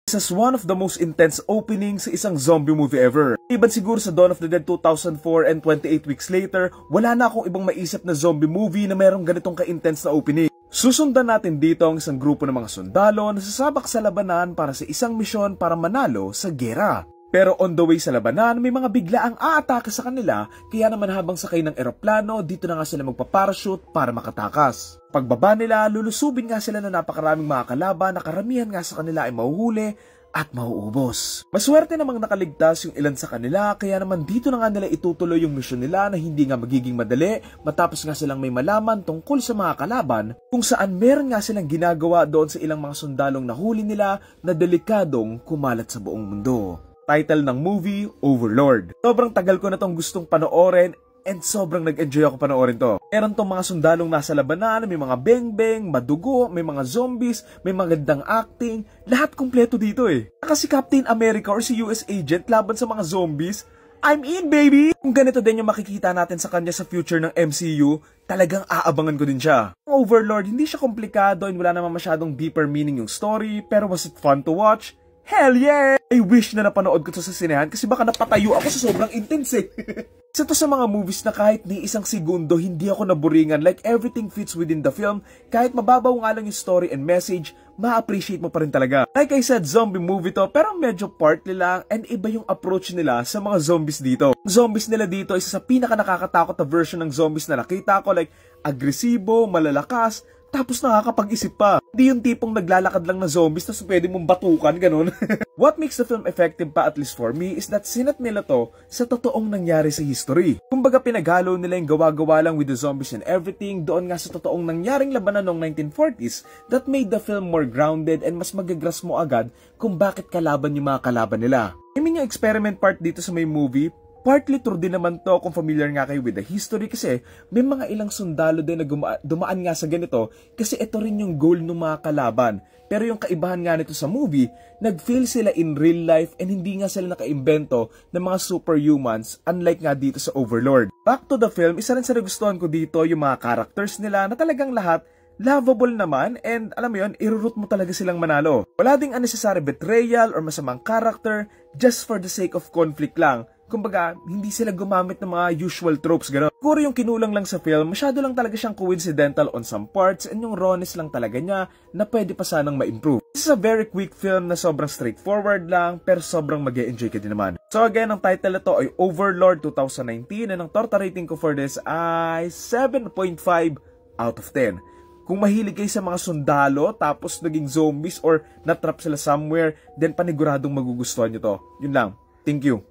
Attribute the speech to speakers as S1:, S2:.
S1: This is one of the most intense openings sa isang zombie movie ever. Iban siguro sa Dawn of the Dead 2004 and 28 weeks later, wala na akong ibang maisip na zombie movie na merong ganitong ka-intense na opening. Susundan natin dito ang isang grupo ng mga sundalo na sasabak sa labanan para sa isang misyon para manalo sa gera. Pero on the way sa labanan, may mga biglaang aatake sa kanila, kaya naman habang sakay ng eroplano, dito na nga sila magpaparachute para makatakas. Pagbaba nila, lulusubin nga sila na napakaraming mga kalaban na karamihan nga sa kanila ay mahuhuli at mauubos. Maswerte namang nakaligtas yung ilan sa kanila, kaya naman dito na nga nila itutuloy yung misyon nila na hindi nga magiging madali matapos nga silang may malaman tungkol sa mga kalaban kung saan meron nga silang ginagawa doon sa ilang mga sundalong nahuli nila na delikadong kumalat sa buong mundo. Title ng movie, Overlord. Sobrang tagal ko na tong gustong panoorin and sobrang nag-enjoy ako panoorin to. Meron tong mga sundalong nasa labanan, may mga beng-beng, madugo, may mga zombies, may magandang acting, lahat kumpleto dito eh. Kasi Captain America or si US Agent laban sa mga zombies, I'm in, baby! Kung ganito din yung makikita natin sa kanya sa future ng MCU, talagang aabangan ko din siya. Ang Overlord, hindi siya komplikado and wala naman masyadong deeper meaning yung story, pero was it fun to watch? Hell yeah! I wish na napanood ko to sa sinehan kasi baka napatayo ako sa sobrang intense eh. Isa to sa mga movies na kahit ni isang segundo hindi ako naburingan, like everything fits within the film, kahit mababaw nga lang yung story and message, ma-appreciate mo pa rin talaga. Like I said, zombie movie to pero medyo partly lang and iba yung approach nila sa mga zombies dito. Zombies nila dito isa sa pinaka nakakatakot na version ng zombies na nakita ko, like agresibo, malalakas, tapos nakakapag-isip pa. Hindi yung tipong naglalakad lang na zombies na pwede mong batukan, ganun. What makes the film effective pa, at least for me, is that sinat nila to sa totoong nangyari sa history. Kumbaga pinaghalo nila yung gawa-gawa lang with the zombies and everything doon nga sa totoong nangyaring labanan noong 1940s that made the film more grounded and mas magagrasp mo agad kung bakit kalaban yung mga kalaban nila. I mean yung experiment part dito sa may movie, partly true din naman to kung familiar nga kayo with the history kasi may mga ilang sundalo din na dumaan nga sa ganito kasi ito rin yung goal ng mga kalaban. Pero yung kaibahan nga nito sa movie, nag-fail sila in real life and hindi nga sila nakaimbento ng mga superhumans unlike nga dito sa Overlord. Back to the film, isa rin sa nagustuhan ko dito yung mga characters nila na talagang lahat lovable naman and alam mo yun, iruroot mo talaga silang manalo. Wala ding unnecessary betrayal or masamang character just for the sake of conflict lang. Kumbaga, hindi sila gumamit ng mga usual tropes, gano'n. Siguro yung kinulang lang sa film, masyado lang talaga siyang coincidental on some parts and yung rawness lang talaga niya na pwede pa sanang ma-improve. This is a very quick film na sobrang straightforward lang pero sobrang mag-e-enjoy ka din naman. So again, ang title na to ay Overlord 2019 and ang torta rating ko for this ay 7.5 out of 10. Kung mahilig kayo sa mga sundalo tapos naging zombies or natrap sila somewhere, then paniguradong magugustuhan nyo to. Yun lang. Thank you.